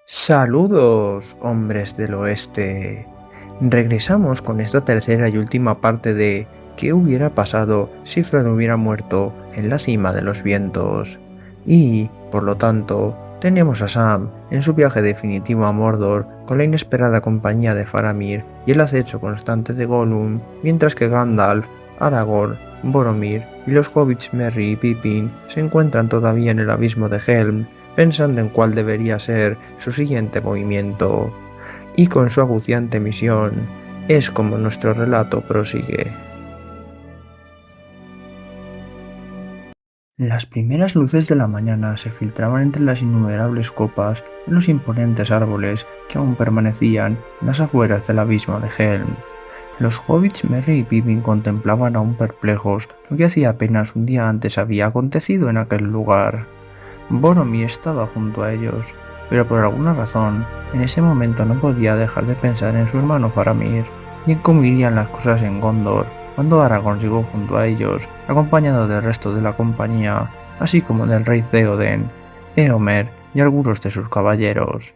Saludos, hombres del oeste. Regresamos con esta tercera y última parte de ¿qué hubiera pasado si Frodo hubiera muerto en la cima de los vientos? Y, por lo tanto, tenemos a Sam en su viaje definitivo a Mordor con la inesperada compañía de Faramir y el acecho constante de Gollum, mientras que Gandalf, Aragorn, Boromir y los hobbits Merry y Pippin se encuentran todavía en el abismo de Helm, pensando en cuál debería ser su siguiente movimiento. Y con su acuciante misión, es como nuestro relato prosigue. Las primeras luces de la mañana se filtraban entre las innumerables copas de los imponentes árboles que aún permanecían en las afueras del abismo de Helm. Los hobbits Merry y Pippin contemplaban aún perplejos lo que hacía apenas un día antes había acontecido en aquel lugar. Boromir estaba junto a ellos, pero por alguna razón, en ese momento no podía dejar de pensar en su hermano Faramir, y en cómo irían las cosas en Gondor cuando Aragorn llegó junto a ellos, acompañado del resto de la compañía, así como del rey Theoden, Éomer y algunos de sus caballeros.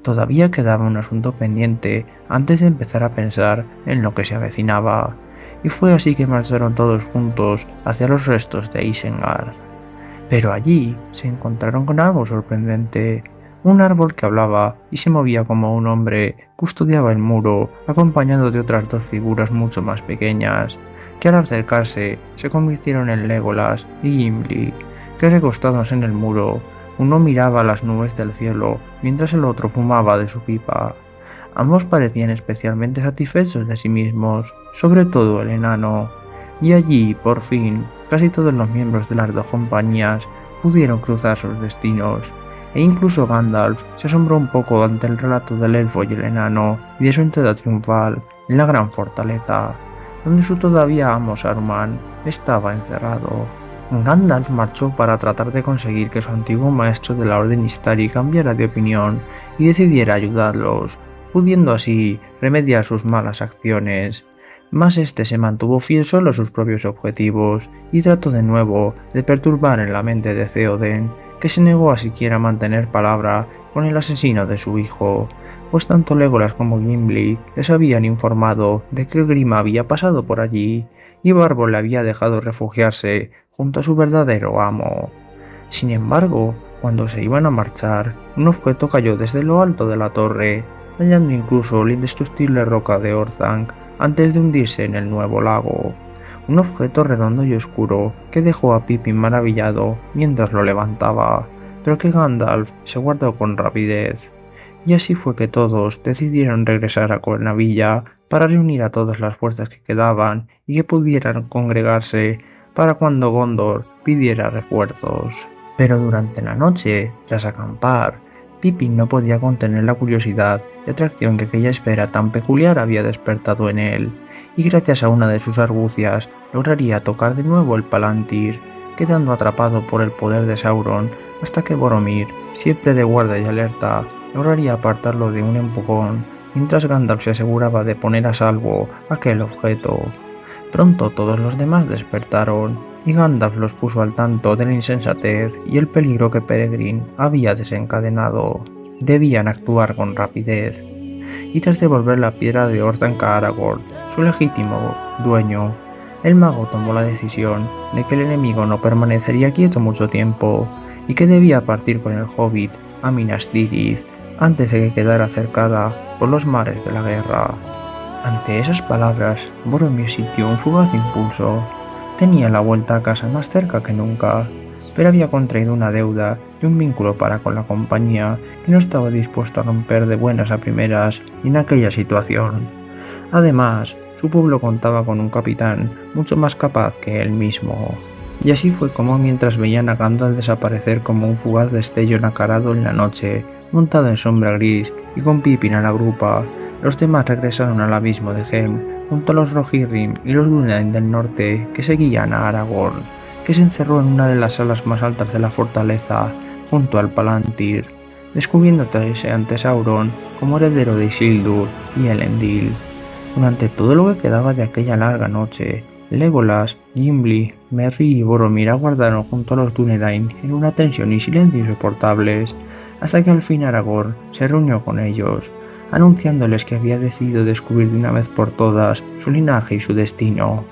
Todavía quedaba un asunto pendiente antes de empezar a pensar en lo que se avecinaba, y fue así que marcharon todos juntos hacia los restos de Isengard. Pero allí se encontraron con algo sorprendente. Un árbol que hablaba y se movía como un hombre custodiaba el muro, acompañado de otras dos figuras mucho más pequeñas, que al acercarse se convirtieron en Legolas y Gimli, que recostados en el muro, uno miraba las nubes del cielo mientras el otro fumaba de su pipa. Ambos parecían especialmente satisfechos de sí mismos, sobre todo el enano. Y allí, por fin, casi todos los miembros de las dos compañías pudieron cruzar sus destinos, e incluso Gandalf se asombró un poco ante el relato del elfo y el enano y de su entrada triunfal en la gran fortaleza, donde su todavía amo Saruman estaba encerrado. Gandalf marchó para tratar de conseguir que su antiguo maestro de la Orden Istari cambiara de opinión y decidiera ayudarlos, pudiendo así remediar sus malas acciones. Mas este se mantuvo fiel solo a sus propios objetivos y trató de nuevo de perturbar en la mente de Theoden, que se negó a siquiera mantener palabra con el asesino de su hijo, pues tanto Legolas como Gimli les habían informado de que Grima había pasado por allí y Barbo le había dejado refugiarse junto a su verdadero amo. Sin embargo, cuando se iban a marchar, un objeto cayó desde lo alto de la torre, dañando incluso la indestructible roca de Orthanc antes de hundirse en el nuevo lago. Un objeto redondo y oscuro que dejó a Pippin maravillado mientras lo levantaba, pero que Gandalf se guardó con rapidez. Y así fue que todos decidieron regresar a Cuernavilla para reunir a todas las fuerzas que quedaban y que pudieran congregarse para cuando Gondor pidiera refuerzos. Pero durante la noche, tras acampar, Pippin no podía contener la curiosidad y atracción que aquella espera tan peculiar había despertado en él, y gracias a una de sus argucias lograría tocar de nuevo el Palantir, quedando atrapado por el poder de Sauron hasta que Boromir, siempre de guardia y alerta, lograría apartarlo de un empujón, mientras Gandalf se aseguraba de poner a salvo aquel objeto. Pronto todos los demás despertaron, y Gandalf los puso al tanto de la insensatez y el peligro que Peregrin había desencadenado. Debían actuar con rapidez, y tras devolver la piedra de Orthanc a Aragorn, su legítimo dueño, el mago tomó la decisión de que el enemigo no permanecería quieto mucho tiempo, y que debía partir con el hobbit a Minas Tirith antes de que quedara cercada por los mares de la guerra. Ante esas palabras, Boromir sintió un fugaz impulso. Tenía la vuelta a casa más cerca que nunca, pero había contraído una deuda y un vínculo para con la compañía que no estaba dispuesto a romper de buenas a primeras y en aquella situación. Además, su pueblo contaba con un capitán mucho más capaz que él mismo. Y así fue como mientras veían a Gandalf desaparecer como un fugaz destello nacarado en la noche, montado en sombra gris y con Pippin a la grupa, los demás regresaron al abismo de Helm junto a los Rohirrim y los Dúnedain del norte que seguían a Aragorn, que se encerró en una de las salas más altas de la fortaleza, junto al Palantir, descubriéndose ante Sauron como heredero de Isildur y Elendil. Durante todo lo que quedaba de aquella larga noche, Legolas, Gimli, Merry y Boromir aguardaron junto a los Dúnedain en una tensión y silencio insoportables, hasta que al fin Aragorn se reunió con ellos, anunciándoles que había decidido descubrir de una vez por todas su linaje y su destino,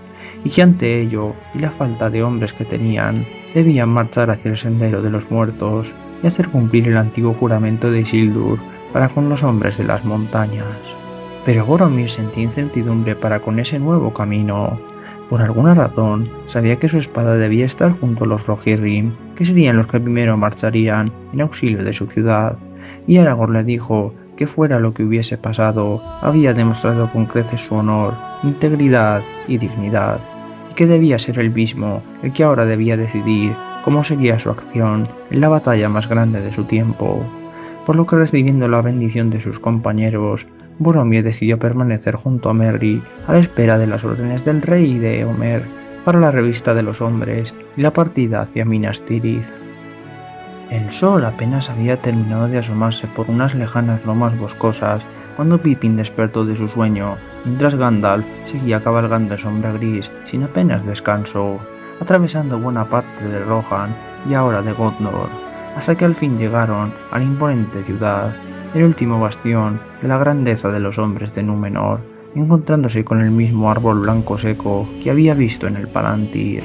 y que ante ello y la falta de hombres que tenían, debían marchar hacia el sendero de los muertos y hacer cumplir el antiguo juramento de Isildur para con los hombres de las montañas. Pero Boromir sentía incertidumbre para con ese nuevo camino. Por alguna razón, sabía que su espada debía estar junto a los Rohirrim, que serían los que primero marcharían en auxilio de su ciudad, y Aragorn le dijo que fuera lo que hubiese pasado, había demostrado con creces su honor, integridad y dignidad, y que debía ser él mismo el que ahora debía decidir cómo sería su acción en la batalla más grande de su tiempo, por lo que recibiendo la bendición de sus compañeros, Boromir decidió permanecer junto a Merry a la espera de las órdenes del rey y de Éomer para la revista de los hombres y la partida hacia Minas Tirith. El sol apenas había terminado de asomarse por unas lejanas lomas boscosas cuando Pippin despertó de su sueño, mientras Gandalf seguía cabalgando en sombra gris sin apenas descanso, atravesando buena parte de Rohan y ahora de Gondor, hasta que al fin llegaron a la imponente ciudad, el último bastión de la grandeza de los hombres de Númenor, encontrándose con el mismo árbol blanco seco que había visto en el Palantir,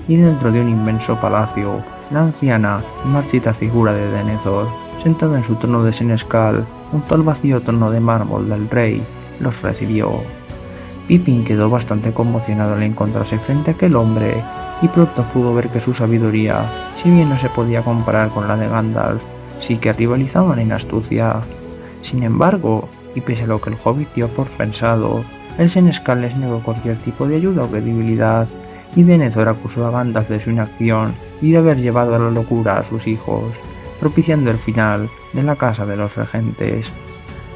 y dentro de un inmenso palacio, la anciana y marchita figura de Denethor, sentada en su trono de senescal, junto al vacío trono de mármol del rey, los recibió. Pippin quedó bastante conmocionado al encontrarse frente a aquel hombre, y pronto pudo ver que su sabiduría, si bien no se podía comparar con la de Gandalf, sí que rivalizaban en astucia. Sin embargo, y pese a lo que el hobbit dio por pensado, el senescal les negó cualquier tipo de ayuda o credibilidad, y Denethor acusó a Gandalf de su inacción y de haber llevado a la locura a sus hijos, propiciando el final de la casa de los regentes.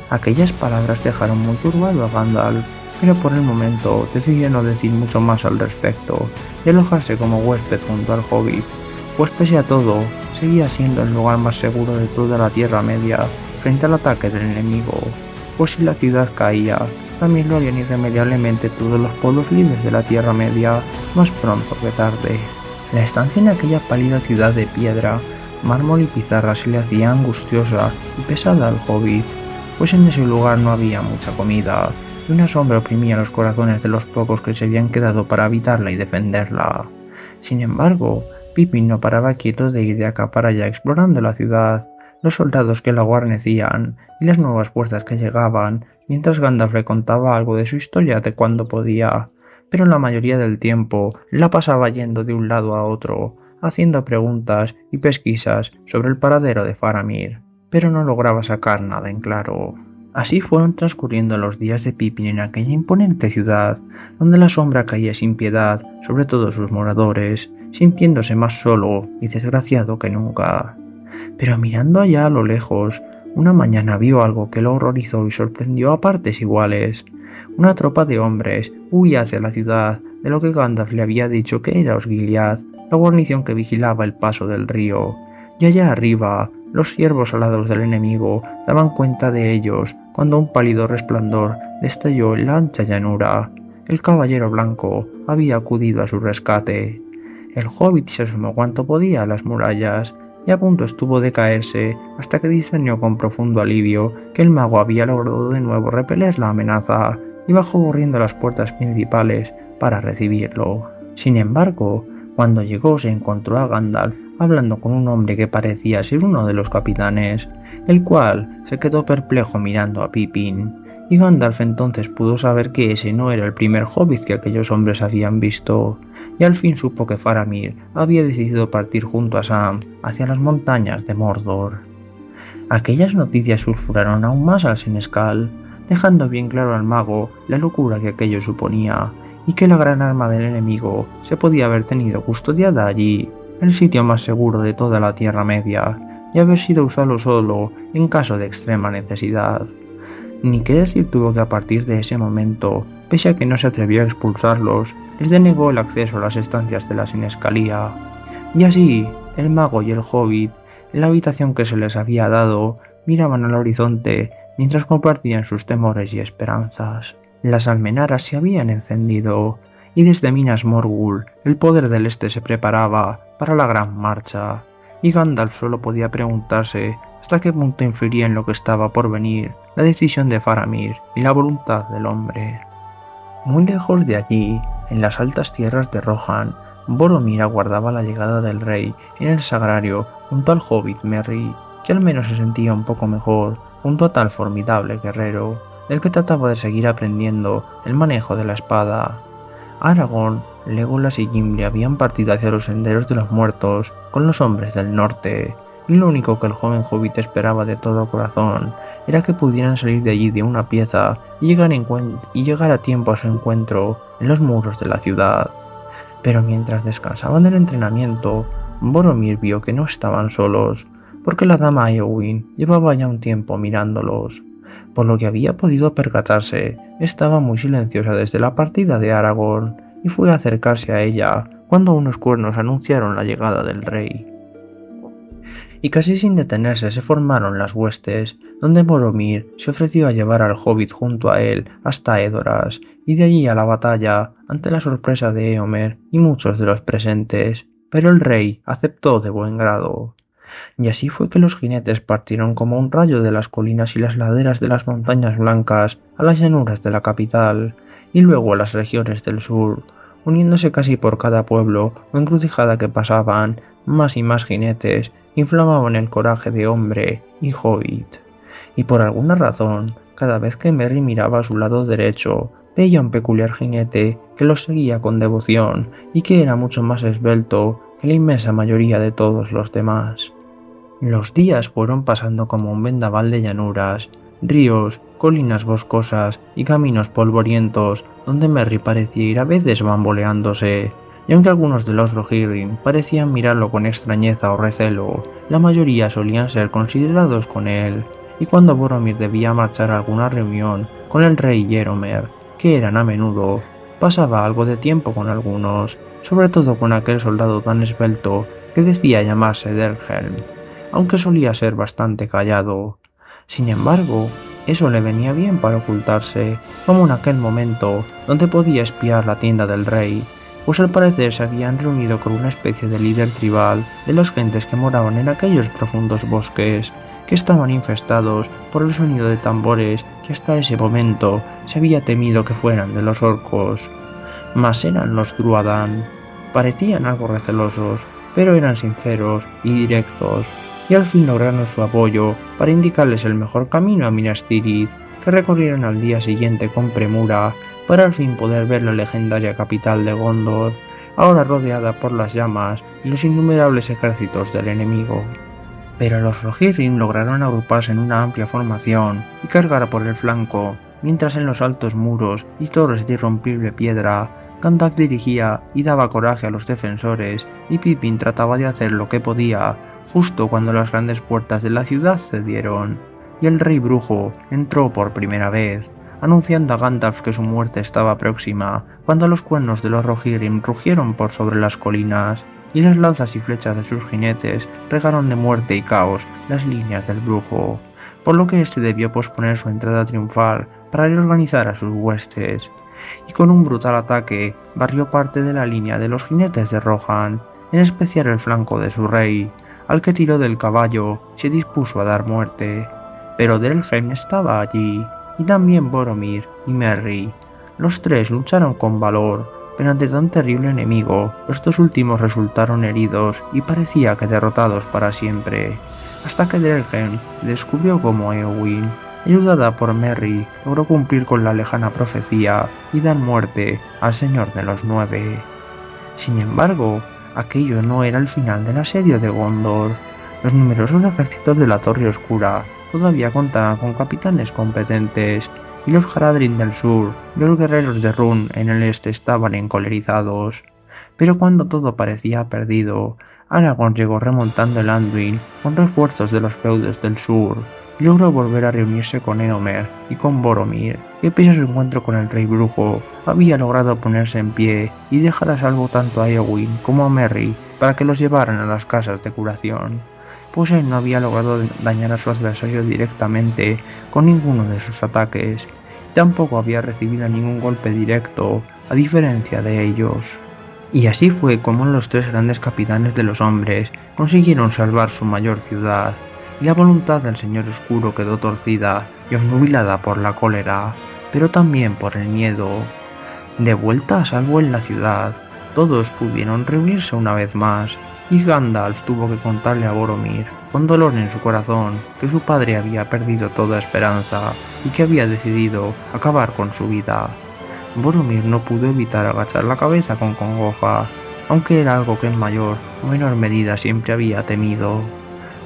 Aquellas palabras dejaron muy turbado a Gandalf, pero por el momento decidió no decir mucho más al respecto y alojarse como huésped junto al hobbit, pues pese a todo, seguía siendo el lugar más seguro de toda la Tierra Media frente al ataque del enemigo, pues si la ciudad caía, también lo harían irremediablemente todos los pueblos libres de la Tierra Media, más pronto que tarde. La estancia en aquella pálida ciudad de piedra, mármol y pizarra se le hacía angustiosa y pesada al hobbit, pues en ese lugar no había mucha comida, y una sombra oprimía los corazones de los pocos que se habían quedado para habitarla y defenderla. Sin embargo, Pippin no paraba quieto de ir de acá para allá explorando la ciudad, los soldados que la guarnecían y las nuevas fuerzas que llegaban, mientras Gandalf le contaba algo de su historia de cuando podía, pero la mayoría del tiempo la pasaba yendo de un lado a otro, haciendo preguntas y pesquisas sobre el paradero de Faramir, pero no lograba sacar nada en claro. Así fueron transcurriendo los días de Pippin en aquella imponente ciudad, donde la sombra caía sin piedad sobre todos sus moradores, sintiéndose más solo y desgraciado que nunca. Pero mirando allá a lo lejos, una mañana vio algo que lo horrorizó y sorprendió a partes iguales. Una tropa de hombres huía hacia la ciudad de lo que Gandalf le había dicho que era Osgiliath, la guarnición que vigilaba el paso del río, y allá arriba los siervos alados del enemigo daban cuenta de ellos cuando un pálido resplandor destelló en la ancha llanura. El caballero blanco había acudido a su rescate. El hobbit se asomó cuanto podía a las murallas, y a punto estuvo de caerse hasta que discernió con profundo alivio que el mago había logrado de nuevo repeler la amenaza y bajó corriendo a las puertas principales para recibirlo. Sin embargo, cuando llegó se encontró a Gandalf hablando con un hombre que parecía ser uno de los capitanes, el cual se quedó perplejo mirando a Pippin, y Gandalf entonces pudo saber que ese no era el primer hobbit que aquellos hombres habían visto, y al fin supo que Faramir había decidido partir junto a Sam hacia las montañas de Mordor. Aquellas noticias sulfuraron aún más al senescal, dejando bien claro al mago la locura que aquello suponía, y que la gran arma del enemigo se podía haber tenido custodiada allí, el sitio más seguro de toda la Tierra Media, y haber sido usado solo en caso de extrema necesidad. Ni qué decir tuvo que a partir de ese momento, pese a que no se atrevió a expulsarlos, les denegó el acceso a las estancias de la senescalía. Y así, el mago y el hobbit, en la habitación que se les había dado, miraban al horizonte mientras compartían sus temores y esperanzas. Las almenaras se habían encendido, y desde Minas Morgul el poder del Este se preparaba para la gran marcha, y Gandalf solo podía preguntarse hasta qué punto influiría en lo que estaba por venir la decisión de Faramir y la voluntad del hombre. Muy lejos de allí, en las altas tierras de Rohan, Boromir aguardaba la llegada del rey en el sagrario junto al hobbit Merry, que al menos se sentía un poco mejor junto a tal formidable guerrero, del que trataba de seguir aprendiendo el manejo de la espada. Aragorn, Legolas y Gimli habían partido hacia los senderos de los muertos con los hombres del norte, y lo único que el joven hobbit esperaba de todo corazón era que pudieran salir de allí de una pieza y llegar a tiempo a su encuentro en los muros de la ciudad. Pero mientras descansaban del entrenamiento, Boromir vio que no estaban solos, porque la dama Éowyn llevaba ya un tiempo mirándolos. Por lo que había podido percatarse, estaba muy silenciosa desde la partida de Aragorn, y fue a acercarse a ella cuando unos cuernos anunciaron la llegada del rey. Y casi sin detenerse se formaron las huestes, donde Boromir se ofreció a llevar al hobbit junto a él hasta Edoras, y de allí a la batalla, ante la sorpresa de Éomer y muchos de los presentes, pero el rey aceptó de buen grado. Y así fue que los jinetes partieron como un rayo de las colinas y las laderas de las montañas blancas a las llanuras de la capital, y luego a las regiones del sur, uniéndose casi por cada pueblo o encrucijada que pasaban, más y más jinetes inflamaban el coraje de hombre y hobbit. Y por alguna razón, cada vez que Merry miraba a su lado derecho, veía un peculiar jinete que los seguía con devoción y que era mucho más esbelto que la inmensa mayoría de todos los demás. Los días fueron pasando como un vendaval de llanuras, ríos, colinas boscosas y caminos polvorientos donde Merry parecía ir a veces bamboleándose, y aunque algunos de los Rohirrim parecían mirarlo con extrañeza o recelo, la mayoría solían ser considerados con él, y cuando Boromir debía marchar a alguna reunión con el rey Éomer, que eran a menudo, pasaba algo de tiempo con algunos, sobre todo con aquel soldado tan esbelto que decía llamarse Derhelm, aunque solía ser bastante callado. Sin embargo, eso le venía bien para ocultarse, como en aquel momento donde podía espiar la tienda del rey, pues al parecer se habían reunido con una especie de líder tribal de las gentes que moraban en aquellos profundos bosques, que estaban infestados por el sonido de tambores que hasta ese momento se había temido que fueran de los orcos. Mas eran los Druadan. Parecían algo recelosos, pero eran sinceros y directos, y al fin lograron su apoyo para indicarles el mejor camino a Minas Tirith, que recorrieron al día siguiente con premura, para al fin poder ver la legendaria capital de Gondor, ahora rodeada por las llamas y los innumerables ejércitos del enemigo. Pero los Rohirrim lograron agruparse en una amplia formación y cargar por el flanco, mientras en los altos muros y torres de irrompible piedra, Gandalf dirigía y daba coraje a los defensores, y Pippin trataba de hacer lo que podía, justo cuando las grandes puertas de la ciudad cedieron, y el rey brujo entró por primera vez, anunciando a Gandalf que su muerte estaba próxima, cuando los cuernos de los Rohirrim rugieron por sobre las colinas, y las lanzas y flechas de sus jinetes regaron de muerte y caos las líneas del brujo, por lo que éste debió posponer su entrada triunfal para reorganizar a sus huestes, y con un brutal ataque barrió parte de la línea de los jinetes de Rohan, en especial el flanco de su rey, al que tiró del caballo y se dispuso a dar muerte. Pero Delhen estaba allí, y también Boromir y Merry. Los tres lucharon con valor, pero ante tan terrible enemigo, los dos últimos resultaron heridos y parecía que derrotados para siempre, hasta que Delhen descubrió cómo Éowyn, ayudada por Merry, logró cumplir con la lejana profecía y dar muerte al Señor de los Nueve. Sin embargo, aquello no era el final del asedio de Gondor. Los numerosos ejércitos de la Torre Oscura todavía contaban con capitanes competentes, y los Haradrim del sur y los guerreros de Rhûn en el este estaban encolerizados. Pero cuando todo parecía perdido, Aragorn llegó remontando el Anduin con refuerzos de los feudos del sur, y logró volver a reunirse con Éomer y con Boromir, que pese a su encuentro con el rey brujo, había logrado ponerse en pie y dejar a salvo tanto a Éowyn como a Merry para que los llevaran a las casas de curación, pues él no había logrado dañar a su adversario directamente con ninguno de sus ataques, y tampoco había recibido ningún golpe directo, a diferencia de ellos. Y así fue como los tres grandes capitanes de los hombres consiguieron salvar su mayor ciudad, y la voluntad del Señor Oscuro quedó torcida y obnubilada por la cólera, pero también por el miedo. De vuelta a salvo en la ciudad, todos pudieron reunirse una vez más, y Gandalf tuvo que contarle a Boromir, con dolor en su corazón, que su padre había perdido toda esperanza y que había decidido acabar con su vida. Boromir no pudo evitar agachar la cabeza con congoja, aunque era algo que en mayor o menor medida siempre había temido.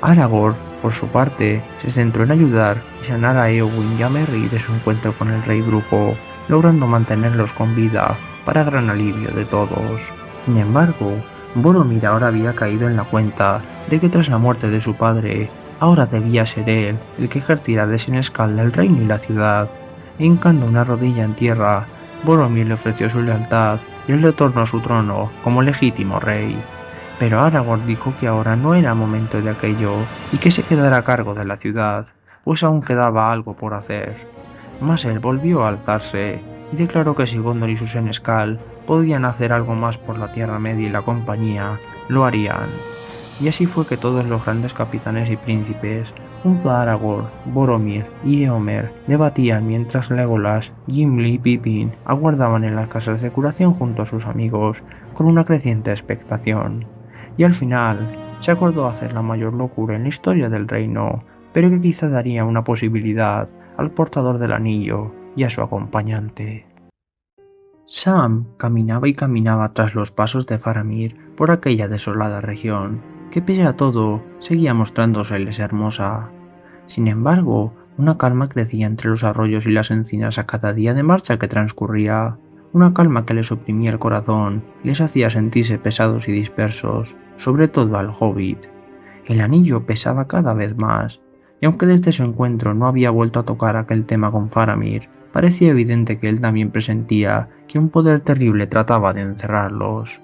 Aragorn, por su parte, se centró en ayudar y sanar a Éowyn y a Merry de su encuentro con el Rey Brujo, logrando mantenerlos con vida para gran alivio de todos. Sin embargo, Boromir ahora había caído en la cuenta de que tras la muerte de su padre, ahora debía ser él el que ejerciera de senescal del reino y la ciudad. Hincando una rodilla en tierra, Boromir le ofreció su lealtad y el retorno a su trono como legítimo rey. Pero Aragorn dijo que ahora no era momento de aquello y que se quedara a cargo de la ciudad, pues aún quedaba algo por hacer. Mas él volvió a alzarse y declaró que si Gondor y su senescal podían hacer algo más por la Tierra Media y la compañía, lo harían. Y así fue que todos los grandes capitanes y príncipes, junto a Aragorn, Boromir y Éomer, debatían mientras Legolas, Gimli y Pippin aguardaban en las casas de curación junto a sus amigos, con una creciente expectación. Y al final, se acordó hacer la mayor locura en la historia del reino, pero que quizá daría una posibilidad al portador del anillo y a su acompañante. Sam caminaba y caminaba tras los pasos de Faramir por aquella desolada región, que pese a todo seguía mostrándoseles hermosa. Sin embargo, una calma crecía entre los arroyos y las encinas a cada día de marcha que transcurría, una calma que les oprimía el corazón y les hacía sentirse pesados y dispersos, sobre todo al hobbit. El anillo pesaba cada vez más, y aunque desde su encuentro no había vuelto a tocar aquel tema con Faramir, parecía evidente que él también presentía que un poder terrible trataba de encerrarlos.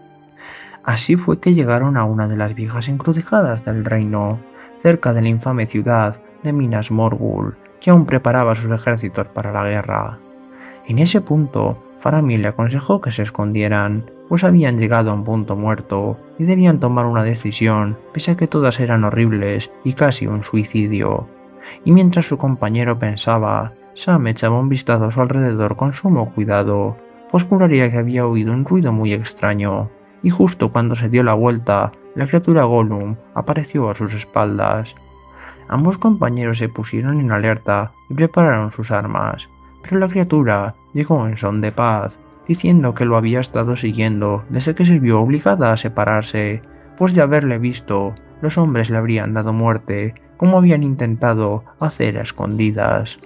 Así fue que llegaron a una de las viejas encrucijadas del reino, cerca de la infame ciudad de Minas Morgul, que aún preparaba sus ejércitos para la guerra. En ese punto, Faramir le aconsejó que se escondieran, pues habían llegado a un punto muerto y debían tomar una decisión, pese a que todas eran horribles y casi un suicidio. Y mientras su compañero pensaba, Sam echaba un vistazo a su alrededor con sumo cuidado, pues juraría que había oído un ruido muy extraño, y justo cuando se dio la vuelta, la criatura Gollum apareció a sus espaldas. Ambos compañeros se pusieron en alerta y prepararon sus armas, pero la criatura llegó en son de paz, diciendo que lo había estado siguiendo desde que se vio obligada a separarse, pues de haberle visto, los hombres le habrían dado muerte, como habían intentado hacer a escondidas.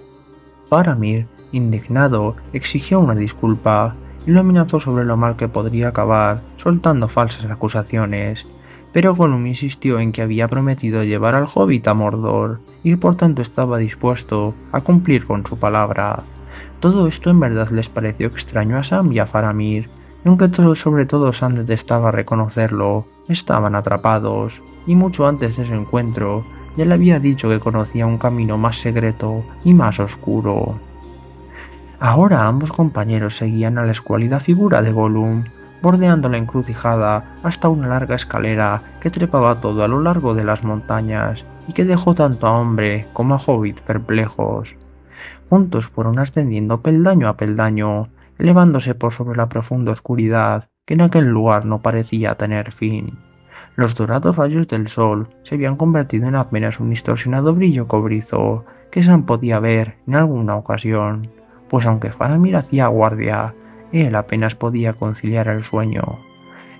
Faramir, indignado, exigió una disculpa y lo amenazó sobre lo mal que podría acabar, soltando falsas acusaciones. Pero Gollum insistió en que había prometido llevar al hobbit a Mordor, y por tanto estaba dispuesto a cumplir con su palabra. Todo esto en verdad les pareció extraño a Sam y a Faramir, y aunque sobre todo Sam detestaba reconocerlo, estaban atrapados, y mucho antes de su encuentro, ya le había dicho que conocía un camino más secreto y más oscuro. Ahora ambos compañeros seguían a la escuálida figura de Gollum, bordeando la encrucijada hasta una larga escalera que trepaba todo a lo largo de las montañas y que dejó tanto a hombre como a hobbit perplejos. Juntos fueron ascendiendo peldaño a peldaño, elevándose por sobre la profunda oscuridad que en aquel lugar no parecía tener fin. Los dorados rayos del sol se habían convertido en apenas un distorsionado brillo cobrizo que Sam podía ver en alguna ocasión, pues aunque Faramir hacía guardia, él apenas podía conciliar el sueño.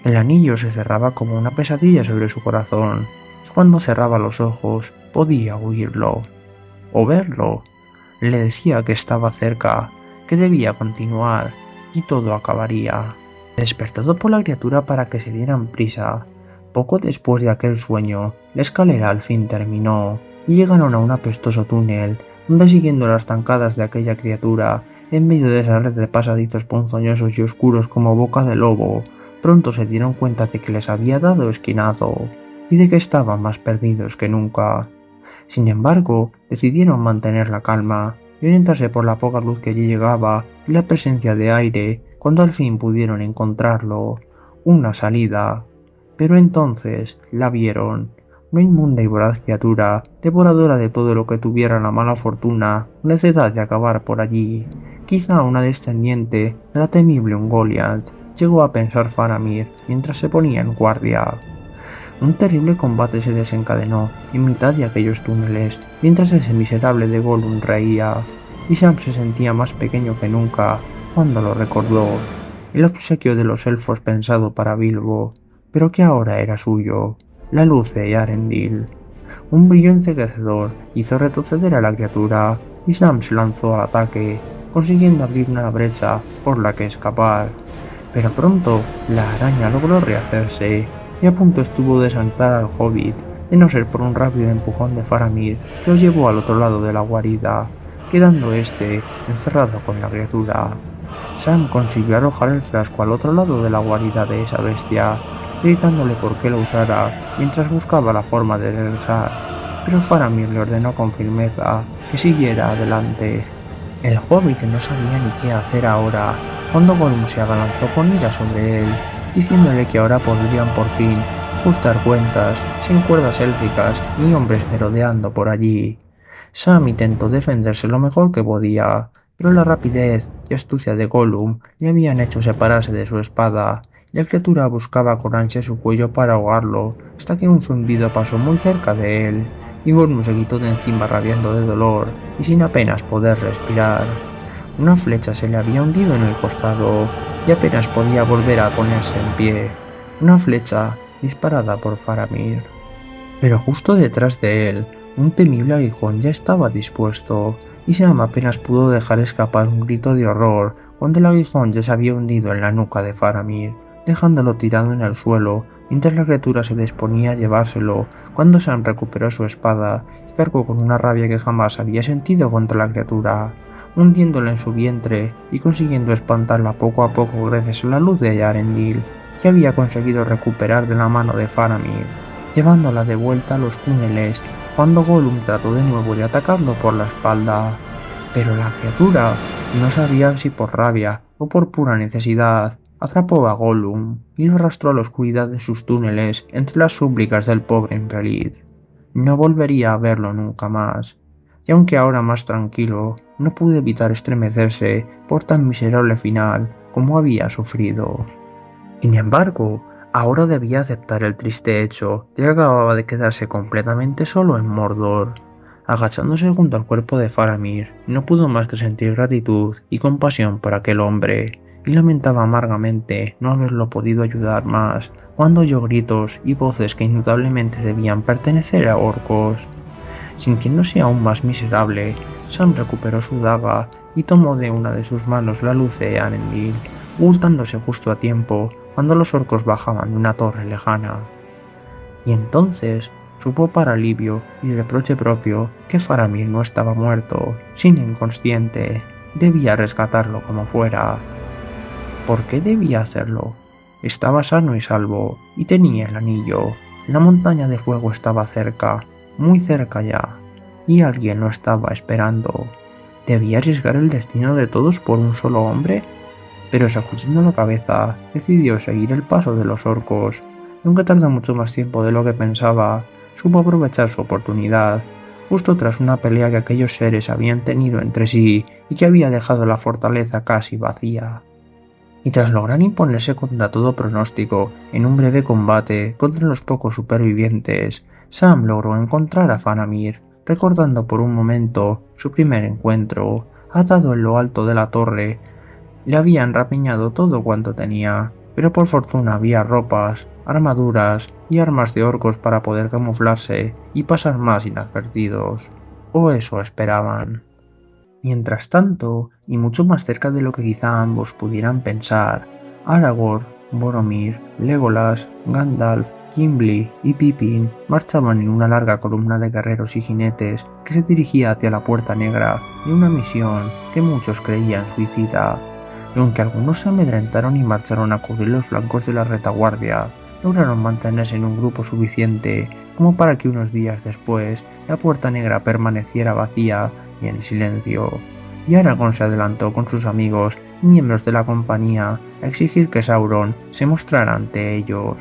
El anillo se cerraba como una pesadilla sobre su corazón, y cuando cerraba los ojos podía oírlo, o verlo. Le decía que estaba cerca, que debía continuar, y todo acabaría. Despertado por la criatura para que se dieran prisa, poco después de aquel sueño, la escalera al fin terminó, y llegaron a un apestoso túnel, donde siguiendo las zancadas de aquella criatura, en medio de esa red de pasadizos ponzoñosos y oscuros como boca de lobo, pronto se dieron cuenta de que les había dado esquinazo, y de que estaban más perdidos que nunca. Sin embargo, decidieron mantener la calma y orientarse por la poca luz que allí llegaba y la presencia de aire, cuando al fin pudieron encontrarlo, una salida. Pero entonces la vieron, una inmunda y voraz criatura, devoradora de todo lo que tuviera la mala fortuna o necedad de acabar por allí. Quizá una descendiente de la temible Ungoliant, llegó a pensar Faramir mientras se ponía en guardia. Un terrible combate se desencadenó en mitad de aquellos túneles, mientras ese miserable de Gollum reía, y Sam se sentía más pequeño que nunca cuando lo recordó. El obsequio de los elfos pensado para Bilbo, pero que ahora era suyo, la luz de Eärendil. Un brillo enceguecedor hizo retroceder a la criatura, y Sam se lanzó al ataque, consiguiendo abrir una brecha por la que escapar. Pero pronto la araña logró rehacerse, y a punto estuvo de saltar al hobbit, de no ser por un rápido empujón de Faramir que lo llevó al otro lado de la guarida, quedando este encerrado con la criatura. Sam consiguió arrojar el frasco al otro lado de la guarida de esa bestia, gritándole por qué lo usara mientras buscaba la forma de regresar, pero Faramir le ordenó con firmeza que siguiera adelante. El hobbit no sabía ni qué hacer ahora, cuando Gollum se abalanzó con ira sobre él, diciéndole que ahora podrían por fin ajustar cuentas sin cuerdas élficas ni hombres merodeando por allí. Sam intentó defenderse lo mejor que podía, pero la rapidez y astucia de Gollum le habían hecho separarse de su espada, y la criatura buscaba con ansia su cuello para ahogarlo, hasta que un zumbido pasó muy cerca de él, y Gollum se quitó de encima rabiando de dolor y sin apenas poder respirar. Una flecha se le había hundido en el costado y apenas podía volver a ponerse en pie. Una flecha disparada por Faramir. Pero justo detrás de él, un temible aguijón ya estaba dispuesto, y Sam apenas pudo dejar escapar un grito de horror cuando el aguijón ya se había hundido en la nuca de Faramir, dejándolo tirado en el suelo mientras la criatura se disponía a llevárselo, cuando Sam recuperó su espada y cargó con una rabia que jamás había sentido contra la criatura, hundiéndola en su vientre y consiguiendo espantarla poco a poco gracias a la luz de Eärendil, que había conseguido recuperar de la mano de Faramir, llevándola de vuelta a los túneles cuando Gollum trató de nuevo de atacarlo por la espalda. Pero la criatura, no sabía si por rabia o por pura necesidad, atrapó a Gollum y lo arrastró a la oscuridad de sus túneles entre las súplicas del pobre infeliz. No volvería a verlo nunca más, y aunque ahora más tranquilo, no pude evitar estremecerse por tan miserable final como había sufrido. Sin embargo, ahora debía aceptar el triste hecho de que acababa de quedarse completamente solo en Mordor. Agachándose junto al cuerpo de Faramir, no pudo más que sentir gratitud y compasión por aquel hombre, y lamentaba amargamente no haberlo podido ayudar más cuando oyó gritos y voces que indudablemente debían pertenecer a orcos. Sintiéndose aún más miserable, Sam recuperó su daga y tomó de una de sus manos la luz de Eärendil, ocultándose justo a tiempo cuando los orcos bajaban de una torre lejana. Y entonces supo para alivio y reproche propio que Faramir no estaba muerto, sino inconsciente. Debía rescatarlo como fuera. ¿Por qué debía hacerlo? Estaba sano y salvo, y tenía el anillo. La montaña de fuego estaba cerca, muy cerca ya, y alguien lo estaba esperando. ¿Debía arriesgar el destino de todos por un solo hombre? Pero sacudiendo la cabeza, decidió seguir el paso de los orcos. Aunque tardó mucho más tiempo de lo que pensaba, supo aprovechar su oportunidad, justo tras una pelea que aquellos seres habían tenido entre sí y que había dejado la fortaleza casi vacía. Y tras lograr imponerse contra todo pronóstico en un breve combate contra los pocos supervivientes, Sam logró encontrar a Faramir, recordando por un momento su primer encuentro, atado en lo alto de la torre. Le habían rapiñado todo cuanto tenía, pero por fortuna había ropas, armaduras y armas de orcos para poder camuflarse y pasar más inadvertidos. O eso esperaban. Mientras tanto, y mucho más cerca de lo que quizá ambos pudieran pensar, Aragorn, Boromir, Legolas, Gandalf, Gimli y Pippin marchaban en una larga columna de guerreros y jinetes que se dirigía hacia la Puerta Negra en una misión que muchos creían suicida. Y aunque algunos se amedrentaron y marcharon a cubrir los flancos de la retaguardia, lograron mantenerse en un grupo suficiente como para que unos días después la Puerta Negra permaneciera vacía y en silencio, y Aragorn se adelantó con sus amigos y miembros de la compañía a exigir que Sauron se mostrara ante ellos.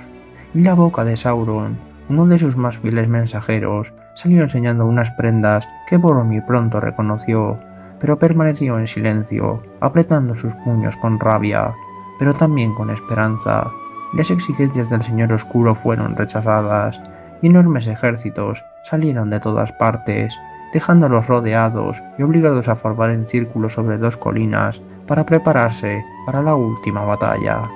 Y la boca de Sauron, uno de sus más fieles mensajeros, salió enseñando unas prendas que Boromir pronto reconoció, pero permaneció en silencio, apretando sus puños con rabia, pero también con esperanza. Las exigencias del Señor Oscuro fueron rechazadas, y enormes ejércitos salieron de todas partes, dejándolos rodeados y obligados a formar en círculo sobre dos colinas para prepararse para la última batalla.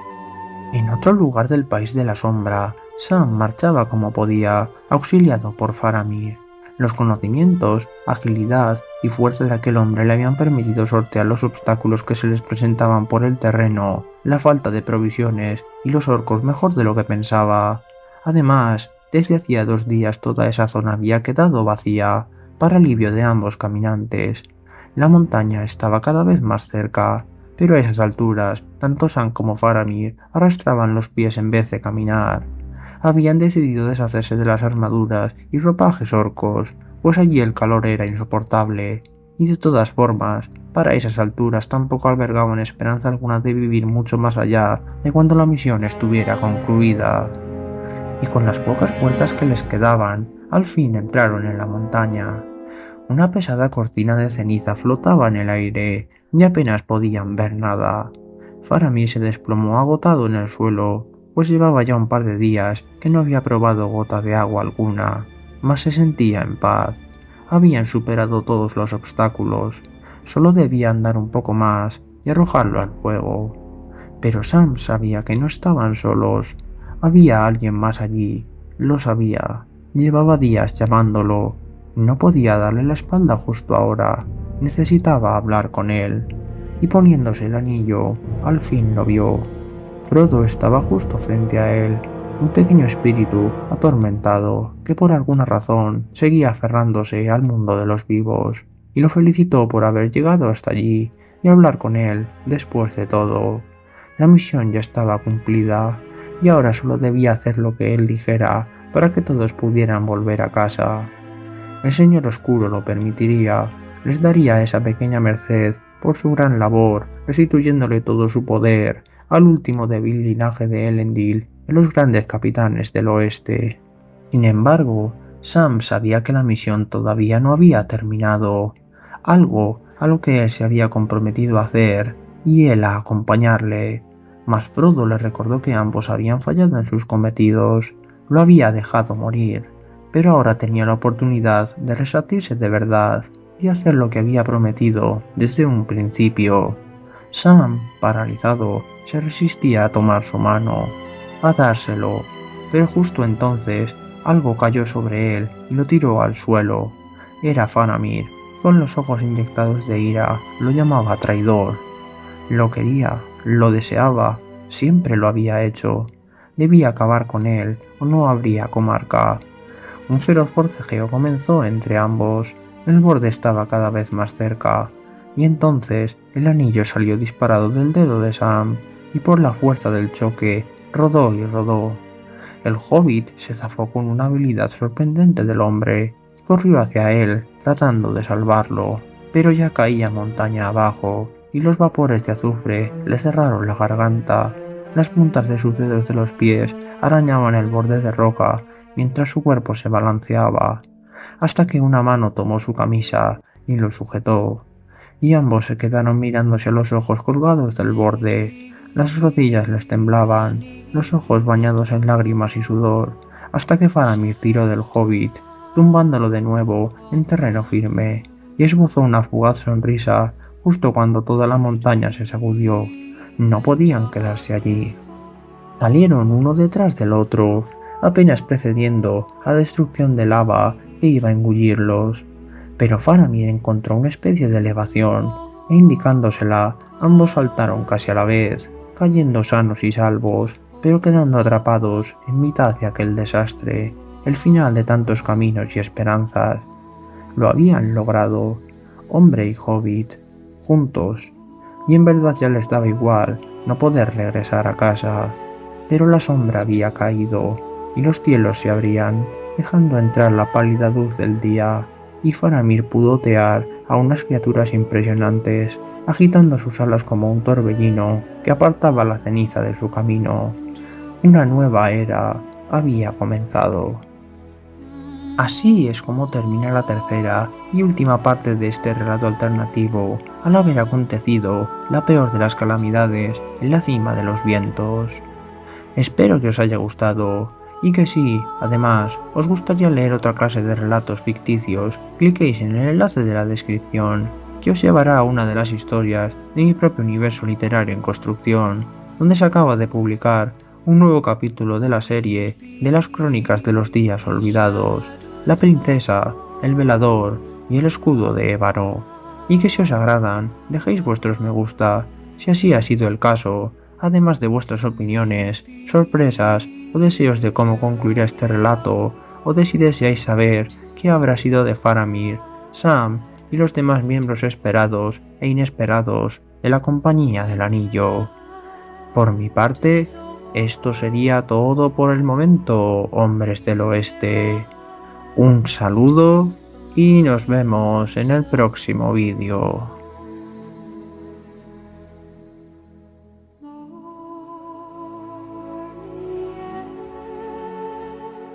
En otro lugar del País de la Sombra, Sam marchaba como podía, auxiliado por Faramir. Los conocimientos, agilidad y fuerza de aquel hombre le habían permitido sortear los obstáculos que se les presentaban por el terreno, la falta de provisiones y los orcos mejor de lo que pensaba. Además, desde hacía 2 días toda esa zona había quedado vacía, para alivio de ambos caminantes. La montaña estaba cada vez más cerca, pero a esas alturas, tanto Sam como Faramir arrastraban los pies en vez de caminar. Habían decidido deshacerse de las armaduras y ropajes orcos, pues allí el calor era insoportable, y de todas formas, para esas alturas tampoco albergaban esperanza alguna de vivir mucho más allá de cuando la misión estuviera concluida. Y con las pocas fuerzas que les quedaban, al fin entraron en la montaña. Una pesada cortina de ceniza flotaba en el aire, y apenas podían ver nada. Faramir se desplomó agotado en el suelo, pues llevaba ya un par de días que no había probado gota de agua alguna, mas se sentía en paz. Habían superado todos los obstáculos, solo debían dar un poco más y arrojarlo al fuego. Pero Sam sabía que no estaban solos, había alguien más allí, lo sabía, llevaba días llamándolo, no podía darle la espalda justo ahora, necesitaba hablar con él, y poniéndose el anillo, al fin lo vio. Frodo estaba justo frente a él, un pequeño espíritu atormentado que por alguna razón seguía aferrándose al mundo de los vivos, y lo felicitó por haber llegado hasta allí y hablar con él después de todo. La misión ya estaba cumplida, y ahora solo debía hacer lo que él dijera para que todos pudieran volver a casa. El Señor Oscuro lo permitiría, les daría esa pequeña merced por su gran labor, restituyéndole todo su poder al último débil linaje de Elendil y los grandes capitanes del oeste. Sin embargo, Sam sabía que la misión todavía no había terminado, algo a lo que él se había comprometido a hacer, y él a acompañarle. Mas Frodo le recordó que ambos habían fallado en sus cometidos, lo había dejado morir, pero ahora tenía la oportunidad de resarcirse de verdad y hacer lo que había prometido desde un principio. Sam, paralizado, se resistía a tomar su mano, a dárselo, pero justo entonces algo cayó sobre él y lo tiró al suelo. Era Faramir, con los ojos inyectados de ira, lo llamaba traidor. Lo quería, lo deseaba, siempre lo había hecho. Debía acabar con él o no habría comarca. Un feroz forcejeo comenzó entre ambos, el borde estaba cada vez más cerca, y entonces el anillo salió disparado del dedo de Sam, y por la fuerza del choque rodó y rodó. El hobbit se zafó con una habilidad sorprendente del hombre, y corrió hacia él, tratando de salvarlo, pero ya caía montaña abajo, y los vapores de azufre le cerraron la garganta. Las puntas de sus dedos de los pies arañaban el borde de roca, mientras su cuerpo se balanceaba, hasta que una mano tomó su camisa y lo sujetó, y ambos se quedaron mirándose a los ojos colgados del borde. Las rodillas les temblaban, los ojos bañados en lágrimas y sudor, hasta que Faramir tiró del hobbit, tumbándolo de nuevo en terreno firme, y esbozó una fugaz sonrisa justo cuando toda la montaña se sacudió. No podían quedarse allí. Salieron uno detrás del otro, apenas precediendo a la destrucción de lava que iba a engullirlos, pero Faramir encontró una especie de elevación, e indicándosela, ambos saltaron casi a la vez, cayendo sanos y salvos, pero quedando atrapados en mitad de aquel desastre, el final de tantos caminos y esperanzas. Lo habían logrado, hombre y hobbit, juntos, y en verdad ya les daba igual no poder regresar a casa, pero la sombra había caído, y los cielos se abrían, dejando entrar la pálida luz del día, y Faramir pudo otear a unas criaturas impresionantes, agitando sus alas como un torbellino que apartaba la ceniza de su camino. Una nueva era había comenzado. Así es como termina la tercera y última parte de este relato alternativo, al haber acontecido la peor de las calamidades en la cima de los vientos. Espero que os haya gustado y que si, además, os gustaría leer otra clase de relatos ficticios, cliquéis en el enlace de la descripción, que os llevará a una de las historias de mi propio universo literario en construcción, donde se acaba de publicar un nuevo capítulo de la serie de las crónicas de los días olvidados, la princesa, el velador y el escudo de Ébaro. Y que si os agradan, dejéis vuestros me gusta, si así ha sido el caso, además de vuestras opiniones, sorpresas o deseos de cómo concluirá este relato, o de si deseáis saber qué habrá sido de Faramir, Sam y los demás miembros esperados e inesperados de la Compañía del Anillo. Por mi parte, esto sería todo por el momento, hombres del oeste. Un saludo y nos vemos en el próximo vídeo.